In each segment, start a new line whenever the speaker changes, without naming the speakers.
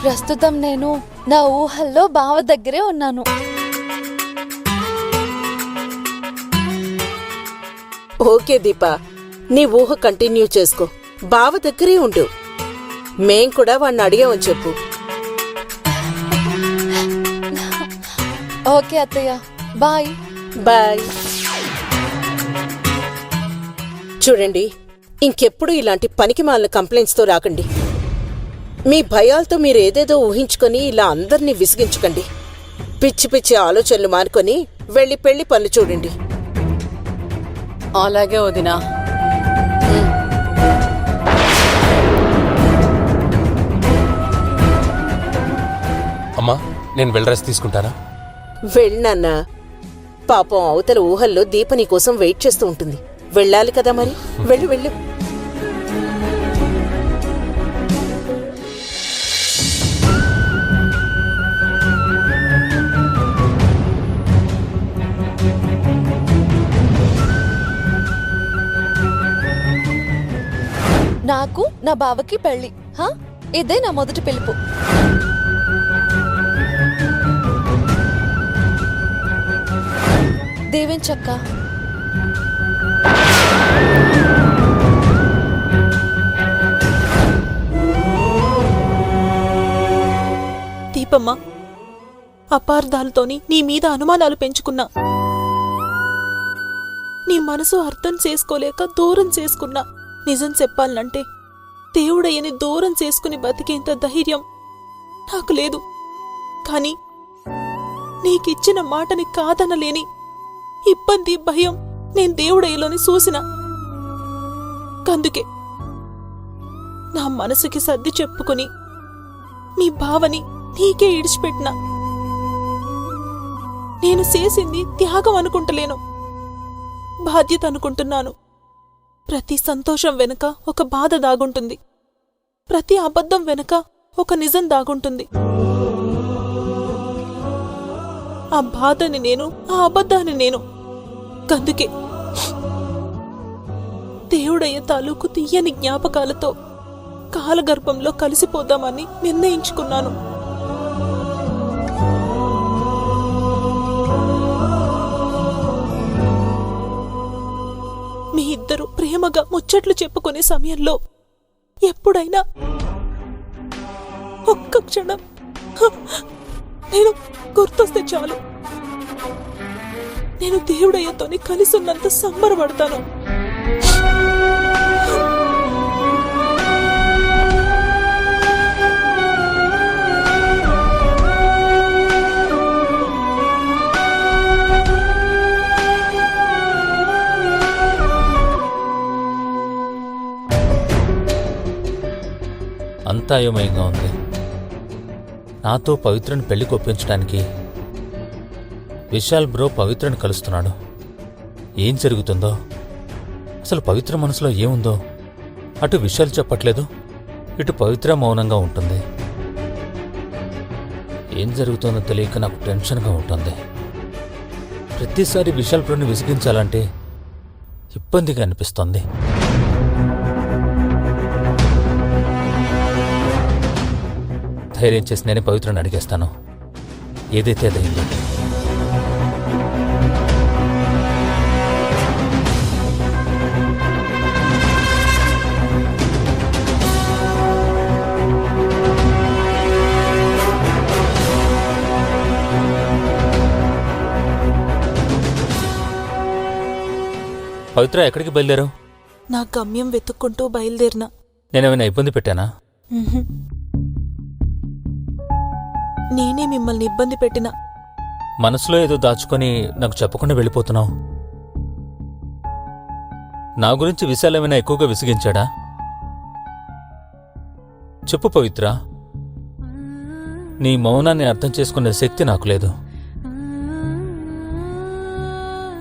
ప్రస్తుతం నేను నా ఊహల్లో బావ దగ్గరే ఉన్నాను.
ఓకే దీపా, నీ ఊహ కంటిన్యూ చేసుకో. బావ దగ్గరే ఉండు. మేం కూడా వాణ్ణి అడిగామని చెప్పు.
ఓకే అత్తయ్య, బాయ్.
బాయ్. చూడండి, ఇంకెప్పుడు ఇలాంటి పనికిమాలిన కంప్లైంట్స్తో రాకండి. మీ భయాలతో మీరేదేదో ఊహించుకొని ఇలా అందర్నీ విసిగించకండి. పిచ్చి పిచ్చి ఆలోచనలు మానుకొని వెళ్ళి పెళ్లి పనులు చూడండి.
అలాగే వదినా.
అమ్మా, నేను వెళ్ళరేసి తీసుకుంటానా?
వెళ్ళనన్నా. పాపం అవతల ఊహల్లో దీప నీ కోసం వెయిట్ చేస్తూ ఉంటుంది. వెళ్ళాలి కదా మరి. వెళ్ళు వెళ్ళు.
నాకు నా బావకి పెళ్లి. ఇదే నా మొదటి పిలుపు. దీవించక్క.
దీపమ్మ, అపార్థాలతోని నీ మీద అనుమానాలు పెంచుకున్నా, నీ మనసు అర్థం చేసుకోలేక దూరం చేసుకున్నా. నిజం చెప్పాలంటే దేవుడయ్యని దూరం చేసుకుని బతికేంత ధైర్యం నాకు లేదు. కాని నీకిచ్చిన మాటని కాదనలేని ఇబ్బంది, భయం నేను దేవుడయ్యలోని చూసిన. కందుకే నా మనసుకి సర్ది చెప్పుకుని మీ భావని నీకే ఇడిచిపెట్టినా. నేను చేసింది త్యాగం అనుకుంటలేను, బాధ్యత అనుకుంటున్నాను. ప్రతి సంతోషం వెనుక ఒక బాధ దాగుంటుంది. ప్రతి అబద్ధం వెనుక ఒక నిజం దాగుంటుంది. ఆ బాధని నేను, ఆ అబద్ధాన్ని నేను. కందుకే దేవుడయ్య తాలూకు తీయని జ్ఞాపకాలతో కాలగర్భంలో కలిసిపోదామని నిర్ణయించుకున్నాను. మీ ఇద్దరు ప్రేమగా ముచ్చట్లు చెప్పుకునే సమయంలో ఎప్పుడైనా ఒక్క క్షణం నేను గుర్తొస్తే చాలు, నేను దేవుడయ్యతోని కలిసి ఉన్నంత సంబరపడతాను.
అంతా అయోమయంగా ఉంది. నాతో పవిత్రని పెళ్లికి ఒప్పించడానికి విశాల్ బ్రో పవిత్రని కలుస్తున్నాడు. ఏం జరుగుతుందో, అసలు పవిత్ర మనసులో ఏముందో అటు విశాల్ చెప్పట్లేదు, ఇటు పవిత్ర మౌనంగా ఉంటుంది. ఏం జరుగుతుందో తెలియక నాకు టెన్షన్గా ఉంటుంది. ప్రతిసారి విశాల్ బ్రోని విసిగించాలంటే ఇబ్బందిగా అనిపిస్తోంది. ధైర్యం చేసి నేనే పవిత్రని అడిగేస్తాను. ఏదైతే అదైంది. పవిత్ర, ఎక్కడికి బయలుదేరావు?
నా గమ్యం వెతుక్కుంటూ బయలుదేరినా.
నేనేమైనా ఇబ్బంది పెట్టానా?
నేనే మిమ్మల్ని ఇబ్బంది పెట్టినా.
మనసులో ఏదో దాచుకొని నాకు చెప్పకుండా వెళ్ళిపోతున్నావు. నా గురించి విశాలమైనా ఎక్కువగా విసిగించాడా? చెప్పు పవిత్ర. నీ మౌనాన్ని అర్థం చేసుకునే శక్తి నాకు లేదు.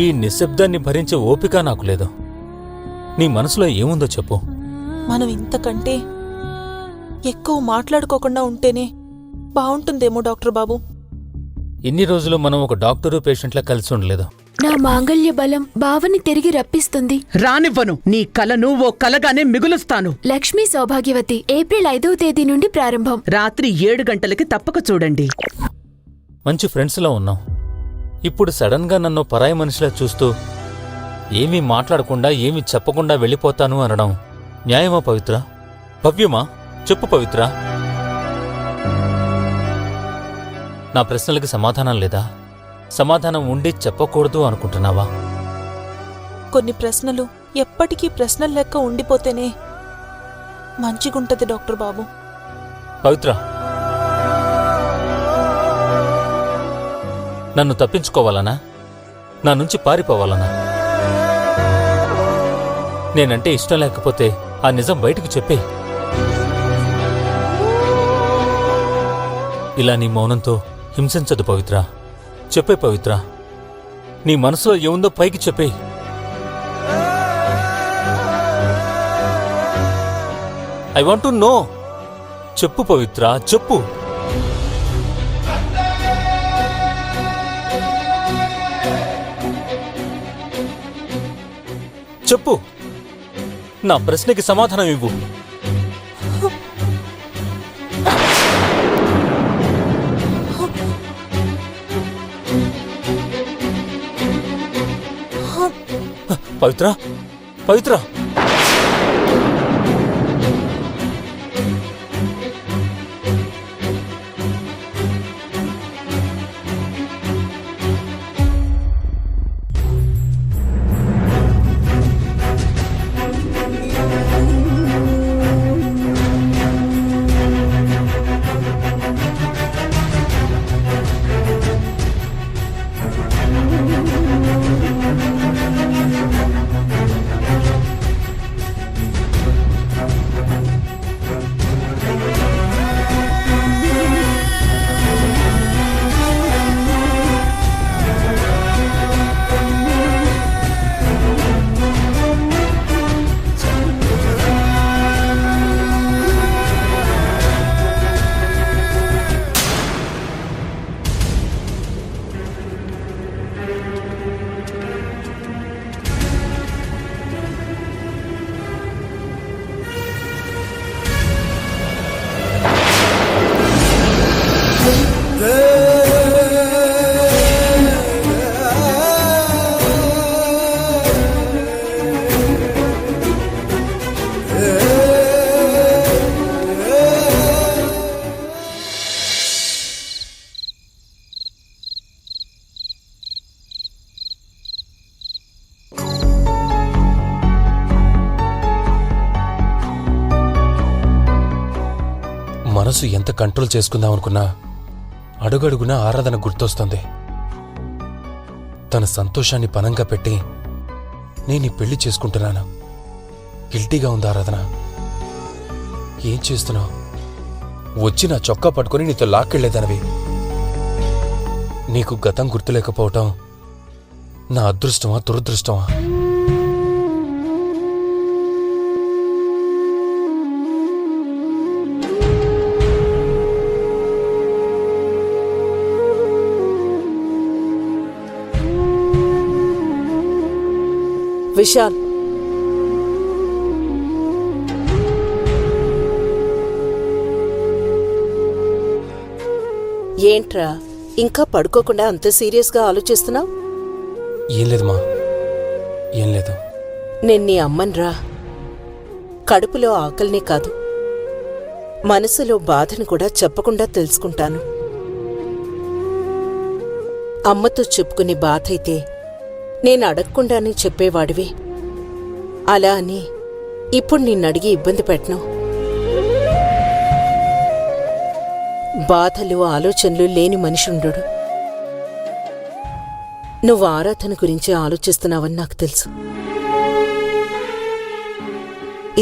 ఈ నిశ్శబ్దాన్ని భరించే ఓపిక నాకు లేదు. నీ మనసులో ఏముందో చెప్పు.
మనం ఇంతకంటే ఎక్కువ మాట్లాడుకోకుండా ఉంటేనే బావుంటుందేమో డాక్టర్ బాబు.
ఇన్ని రోజులు మనం ఒక డాక్టరు పేషెంట్లా కలిసి ఉండలేదు.
నా మాంగళ్య బలం బావని తిరిగి రప్పిస్తుంది.
రానివ్వను. నీ కలను ఓ కలగానే మిగులుస్తాను.
లక్ష్మీ సౌభాగ్యవతి ఏప్రిల్ 5వ తేదీ నుండి ప్రారంభం.
రాత్రి 7 గంటలకి తప్పక చూడండి.
మంచి ఫ్రెండ్స్లా ఉన్నాం. ఇప్పుడు సడన్గా నన్ను పరాయి మనిషిలా చూస్తూ ఏమీ మాట్లాడకుండా ఏమీ చెప్పకుండా వెళ్ళిపోతాను అనడం న్యాయమా పవిత్ర? భవ్యమా? చెప్పు పవిత్ర. నా ప్రశ్నలకి సమాధానం లేదా? సమాధానం ఉండి చెప్పకూడదు అనుకుంటున్నావా?
కొన్ని ప్రశ్నలు ఎప్పటికీ ప్రశ్నల లెక్క ఉండిపోతేనే మంచిగుంటది డాక్టర్ బాబు.
పవిత్ర, నన్ను తప్పించుకోవాలనా? నా నుంచి పారిపోవాలనా? నేనంటే ఇష్టం లేకపోతే ఆ నిజం బయటికి చెప్పే. ఇలా నీ మౌనంతో హింసించదు పవిత్ర. చెప్పే పవిత్ర, నీ మనసులో ఏముందో పైకి చెప్పే. I want to know. చెప్పు పవిత్ర, చెప్పు. చెప్పు, నా ప్రశ్నకి సమాధానం ఇవ్వు. పవిత్ర, పవిత్ర,
మనసు ఎంత కంట్రోల్ చేసుకుందామనుకున్నా అడుగడుగునా ఆరాధన గుర్తొస్తుంది. తన సంతోషాన్ని పనంగా పెట్టి నేను ఈ పెళ్లి చేసుకుంటున్నాను. గిల్టీగా ఉంది ఆరాధన. ఏం చేస్తున్నావు? వచ్చి నా చొక్కా పట్టుకుని నీతో లాక్కెళ్లేదనవి. నీకు గతం గుర్తులేకపోవటం నా అదృష్టమా దురదృష్టమా?
విశాల్, ఏంట్రా ఇంకా పడుకోకుండా అంత సీరియస్గా ఆలోచిస్తున్నావు?
ఏం లేదమ్మా, ఏం లేదు.
నేను నీ అమ్మన్రా. కడుపులో ఆకలినే కాదు, మనసులో బాధను కూడా చెప్పకుండా తెలుసుకుంటాను. అమ్మతో చెప్పుకునే బాధ అయితే నేను అడగకుండానే చెప్పేవాడివి. అలా అని ఇప్పుడు నిన్నడిగి ఇబ్బంది పెట్టను. బాధలు ఆలోచనలు లేని మనిషి ఉండడు. నువ్వు ఆరాధన గురించి ఆలోచిస్తున్నావని నాకు తెలుసు.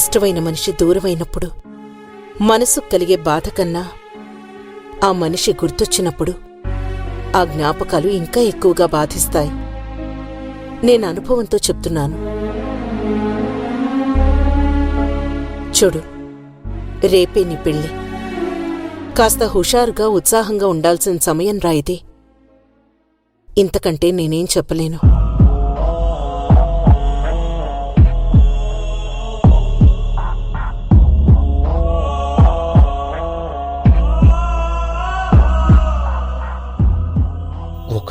ఇష్టమైన మనిషి దూరమైనప్పుడు మనసుకు కలిగే బాధ కన్నా ఆ మనిషి గుర్తొచ్చినప్పుడు ఆ జ్ఞాపకాలు ఇంకా ఎక్కువగా బాధిస్తాయి. నేను అనుభవంతో చెప్తున్నాను. చూడు, రేపే నీ పెళ్ళి. కాస్త హుషారుగా ఉత్సాహంగా ఉండాల్సిన సమయం రా ఇది. ఇంతకంటే నేనేం చెప్పలేను.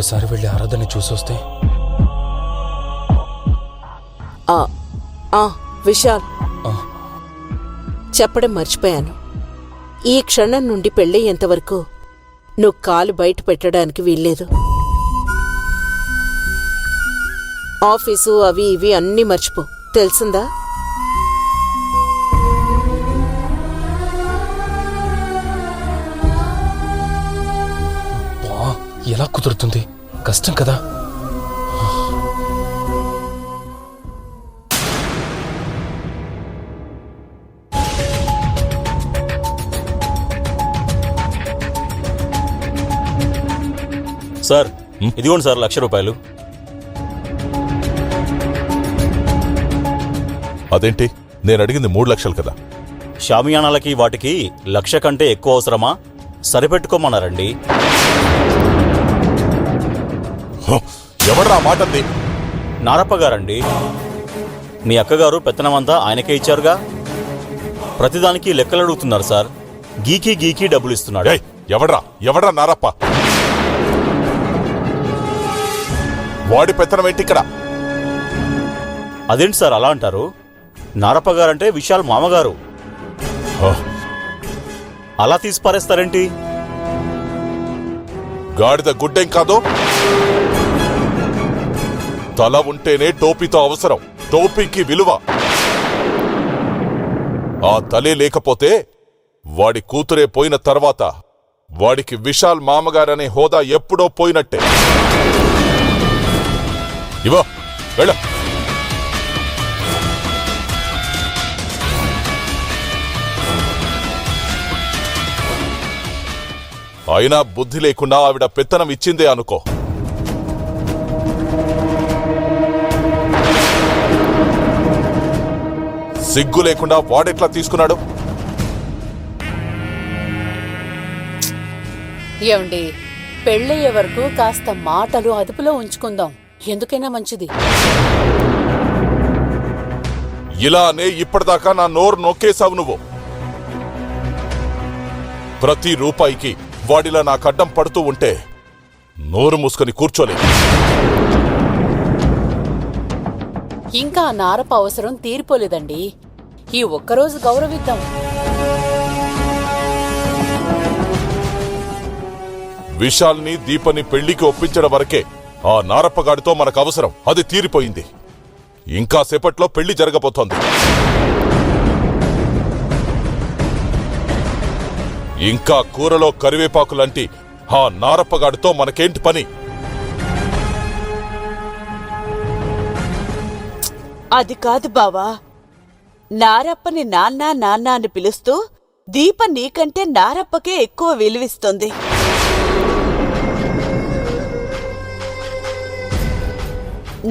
ఒకసారి వెళ్ళి ఆరాధన చూసొస్తే.
విశాల్,
ఆ.
చెప్పడం మర్చిపోయాను. ఈ క్షణం నుండి పెళ్ళయ్యేంతవరకు నువ్వు కాలు బయట పెట్టడానికి వీల్లేదు. ఆఫీసు అవి ఇవి అన్నీ మర్చిపో, తెలిసిందా?
ఎలా కుదురుతుంది? కష్టం కదా.
సార్, ఇదిగోండి సార్, 1,00,000 రూపాయలు.
అదేంటి, నేను అడిగింది 3 లక్షలు కదా.
షామియానాలకి వాటికి 1,00,000 కంటే ఎక్కువ అవసరమా? సరిపెట్టుకోమన్నారండి.
ఎవడ్రా మాటంది?
నారప్ప గారండి. మీ అక్కగారు పెత్తనమంతా ఆయనకే ఇచ్చారుగా. ప్రతిదానికి లెక్కలు అడుగుతున్నారు సార్. గీకి డబ్బులు ఇస్తున్నాడు.
ఏయ్, ఎవడ్రా నారప్ప? వాడి పెత్తనం ఏంటి ఇక్కడ?
అదేంటి సార్ అలా అంటారు? నారప్ప గారంటే విశాల్ మామగారు. అలా తీసి పారేస్తారేంటి?
గాడిద గుడ్డేం కాదు. తల ఉంటేనే టోపీతో అవసరం, టోపీకి విలువ. ఆ తలే లేకపోతే వాడి కూతురే పోయిన తర్వాత వాడికి విశాల్ మామగారనే హోదా ఎప్పుడో పోయినట్టే. ఇవో వెళ్ళు. అయినా బుద్ధి లేకుండా ఆవిడ పెత్తనం ఇచ్చిందే అనుకో. సిగ్గు లేకుండా వాడెట్లా తీసుకున్నాడు?
ఏమండి, పెళ్ళయ్యే వరకు కాస్త మాటలు అదుపులో ఉంచుకుందాం, ఎందుకైనా మంచిది.
ఇలానే ఇప్పటిదాకా నా నోరు నొక్కేశావు నువ్వు. ప్రతి రూపాయికి వాడిలా నా కడ్డం పడుతూ ఉంటే నోరు మూసుకొని కూర్చోలేదు.
ఇంకా నారప అవసరం తీరిపోలేదండి. ఈ ఒక్కరోజు గౌరవిద్దాం.
విశాల్ని దీపని పెళ్లికి ఒప్పించడం వరకే ఆ నారప్పగాడితో మనకు అవసరం. అది తీరిపోయింది. ఇంకా సేపట్లో పెళ్లి జరగబోతోంది. ఇంకా కూరలో కరివేపాకులంటి ఆ నారప్పగాడితో మనకేంటి పని?
అది కాదు బావా. నారప్పని నాన్న నాన్న అని పిలుస్తూ దీప నీకంటే నారప్పకే ఎక్కువ విలువిస్తుంది.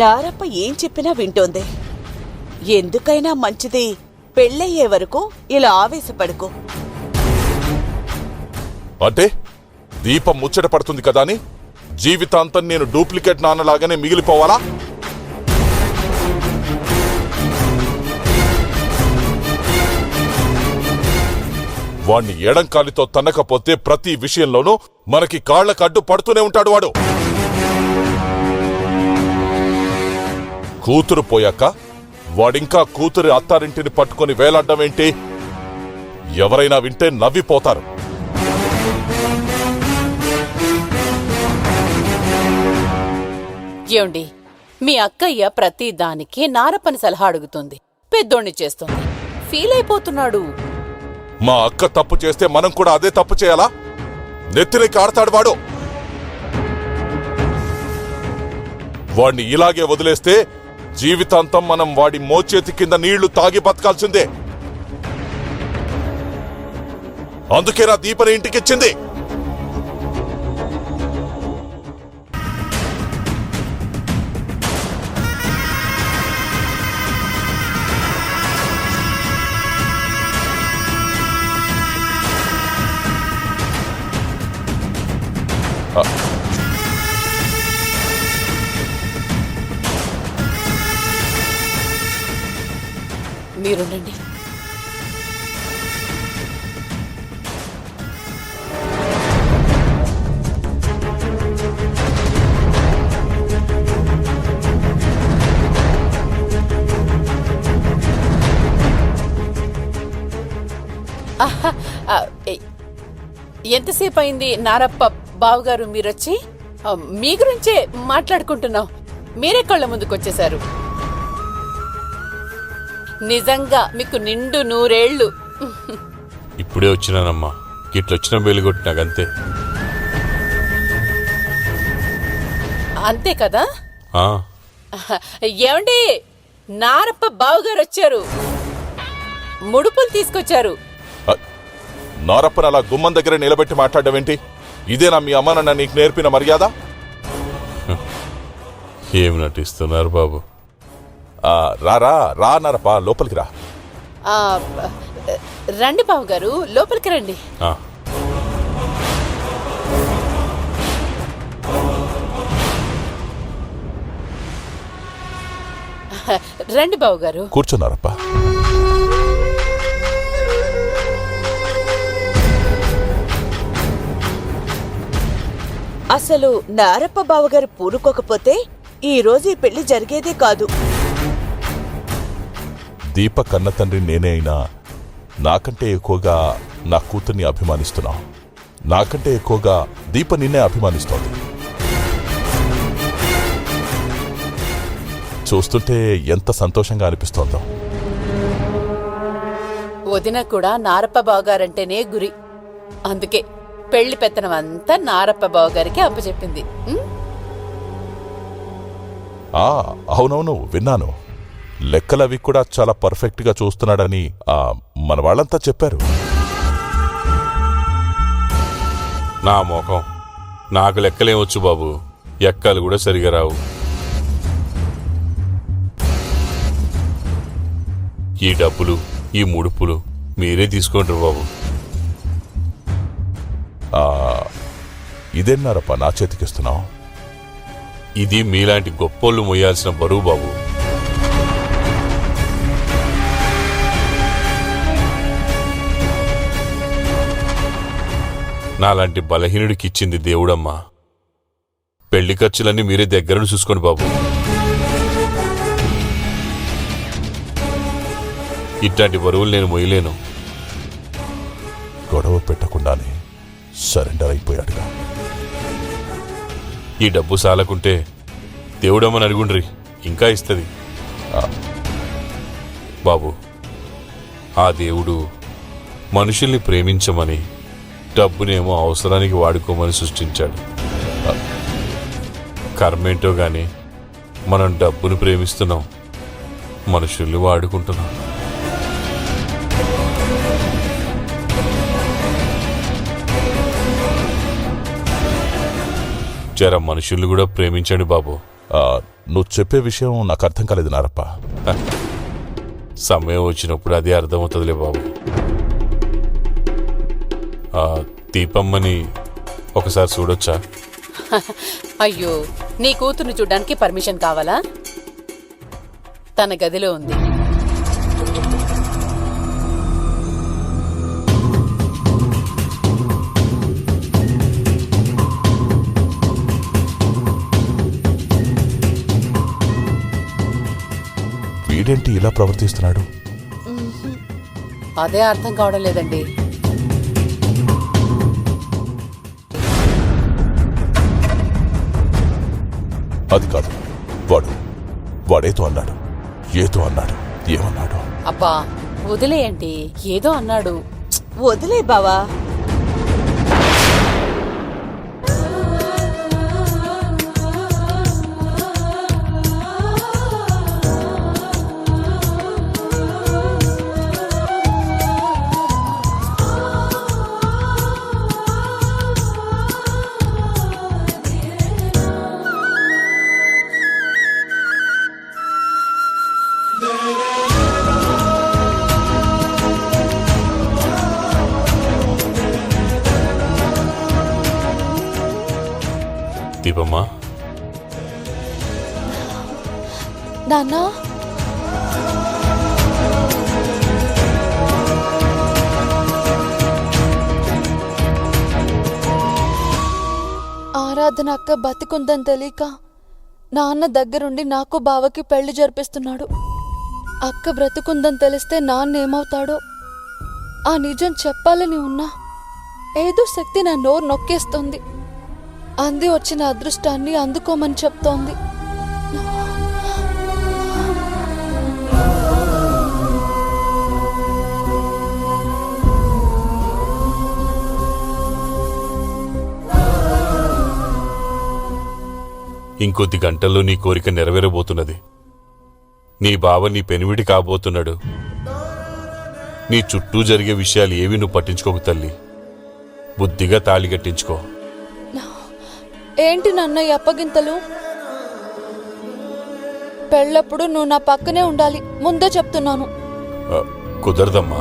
నారప్ప ఏం చెప్పినా వింటోంది. ఎందుకైనా మంచిది, పెళ్ళయ్యే వరకు ఇలా ఆవేశపడుకో.
అంటే దీపం ముచ్చట పడుతుంది కదా అని జీవితాంతం నేను డూప్లికేట్ నాన్నలాగానే మిగిలిపోవాలా? వాణ్ణి ఎడంకాలితో తన్నకపోతే ప్రతి విషయంలోనూ మనకి కాళ్లకు అడ్డు పడుతూనే ఉంటాడు వాడు. కూతురు పోయాక వాడింకా కూతురి అత్తారింటిని పట్టుకొని వేలాడ్డం ఏంటి? ఎవరైనా వింటే నవ్విపోతారు.
ఏమండి, మీ అక్కయ్య ప్రతి దానికి నారప్పని సలహా అడుగుతుంది, పెద్దోణ్ణి చేస్తుంది. ఫీల్ అయిపోతున్నాడు.
మా అక్క తప్పు చేస్తే మనం కూడా అదే తప్పు చేయాలా? నెత్తిneki ఆడతాడు వాడు. వాణ్ణి ఇలాగే వదిలేస్తే జీవితాంతం మనం వాడి మోచేతి కింద నీళ్లు తాగి బతకాల్సిందే. అందుకేనా దీపని ఇంటికిచ్చింది.
మీరుండండి. ఆహా, ఎంతసేపు అయింది నారప్ప బావగారు మీరొచ్చి? మీ గురించే మాట్లాడుకుంటున్నాం. మీరే కళ్ళ ముందుకొచ్చేశారు. నిజంగా మీకు నిండు 100 ఏళ్ళు.
ఇప్పుడే వచ్చినానమ్మా. గిట్లొచ్చిన బెలుగొట్టి నాకంతే.
అంతే కదా?
ఆ,
ఏమండి, నారప్ప బావగారు వచ్చారు. ముడుపులు తీసుకొచ్చారు.
నారప్పని అలా గుమ్మం దగ్గర నిలబెట్టి మాట్లాడవేంటి? ఇదేనా మీ అమ్మ నాన్న నీకు నేర్పిన మర్యాద?
ఏం నటిస్తున్నారు బాబు?
రారా రా నారప్ప, లోపలికి రా.
ఆ, రండి బావగారు, లోపలికి రండి.
ఆ,
రండి బావగారు.
కూర్చున్నారప్ప.
అసలు నారప్ప బావగారు పూనుకోకపోతే ఈ రోజు ఈ పెళ్లి జరిగేదే కాదు.
దీప కన్న తండ్రి నేనే అయినా నాకంటే ఎక్కువగా నా కూతుర్ని అభిమానిస్తున్నావు. నాకంటే ఎక్కువగా దీప నిన్నే అభిమానిస్తోంది. చూస్తుంటే ఎంత సంతోషంగా అనిపిస్తోందో.
వదిన కూడా నారప్ప బావగారంటేనే గురి. అందుకే పెళ్లి పెత్తనం అంతా నారప్ప బావగారికి అప్పచెప్పింది.
అవునవును, విన్నాను. లెక్కలవి కూడా చాలా పర్ఫెక్ట్ గా చూస్తున్నాడని మన వాళ్ళంతా చెప్పారు.
నా మోకం, నాకు లెక్కలేమొచ్చు బాబు. ఎక్కలు కూడా సరిగా రావు. ఈ డబ్బులు, ఈ ముడుపులు మీరే తీసుకుంటారు బాబు.
ఇదేనారప్ప నా చేతికిస్తున్నావు?
ఇది మీలాంటి గొప్పోళ్ళు మొయ్యాల్సిన బరువు బాబు. నాలాంటి బలహీనుడికి ఇచ్చింది దేవుడమ్మా. పెళ్లి ఖర్చులన్నీ మీరే దగ్గరను చూసుకోండి బాబు. ఇట్లాంటి బరువులు నేను మొయ్యలేను.
గొడవ పెట్టకుండానే సరెండర్ అయిపోయాడుగా.
ఈ డబ్బు సాలకుంటే దేవుడమ్మని అడుగుండ్రి, ఇంకా ఇస్తుంది. బాబు, ఆ దేవుడు మనుషుల్ని ప్రేమించమని, డబ్బునేమో అవసరానికి వాడుకోమని సృష్టించాడు. కర్మేంటో గాని మనం డబ్బును ప్రేమిస్తున్నాం, మనుషుల్ని వాడుకుంటున్నాం. జర మనుషుల్ని కూడా ప్రేమించండి బాబు.
నువ్వు చెప్పే విషయం నాకు అర్థం కాలేదు నారప్ప.
సమయం వచ్చినప్పుడు అదే అర్థమవుతుందిలే బాబు. దీపమ్మని ఒకసారి చూడొచ్చా?
అయ్యో, నీ కూతుర్ని చూడ్డానికి పర్మిషన్ కావాలా? తన గదిలో ఉంది.
వీడేంటి ఇలా ప్రవర్తిస్తున్నాడు?
అదే అర్థం కావడం లేదండి.
అది కాదు, వాడేదో అన్నాడు. ఏమన్నాడు?
అబ్బా వదిలేయండి, ఏదో అన్నాడు.
వదిలే బావా.
దీపమ్మా,
నాన్నా, ఆరాధన అక్క బతికుందని తెలియక నాన్న దగ్గరుండి నాకు బావకి పెళ్లి జరిపిస్తున్నాడు. అక్క బ్రతుకుందని తెలిస్తే నాన్న ఏమవుతాడో. ఆ నిజం చెప్పాలని ఉన్నా ఏదో శక్తి నా నోరు నొక్కేస్తుంది. అంది వచ్చిన అదృష్టాన్ని అందుకోమని చెప్తోంది.
ఇంకొద్ది గంటల్లో నీ కోరిక నెరవేరబోతున్నది. నీ బావ నీ పెనిమిటి కాబోతున్నాడు. నీ చుట్టూ జరిగే విషయాలు ఏవి నువ్వు పట్టించుకోకు తల్లి. బుద్ధిగా తాళి కట్టించుకో.
ఏంటి నాన్న ఈ అప్పగింతలు? పెళ్ళప్పుడు నువ్వు నా పక్కనే ఉండాలి, ముందే చెప్తున్నాను.
కుదరదమ్మా.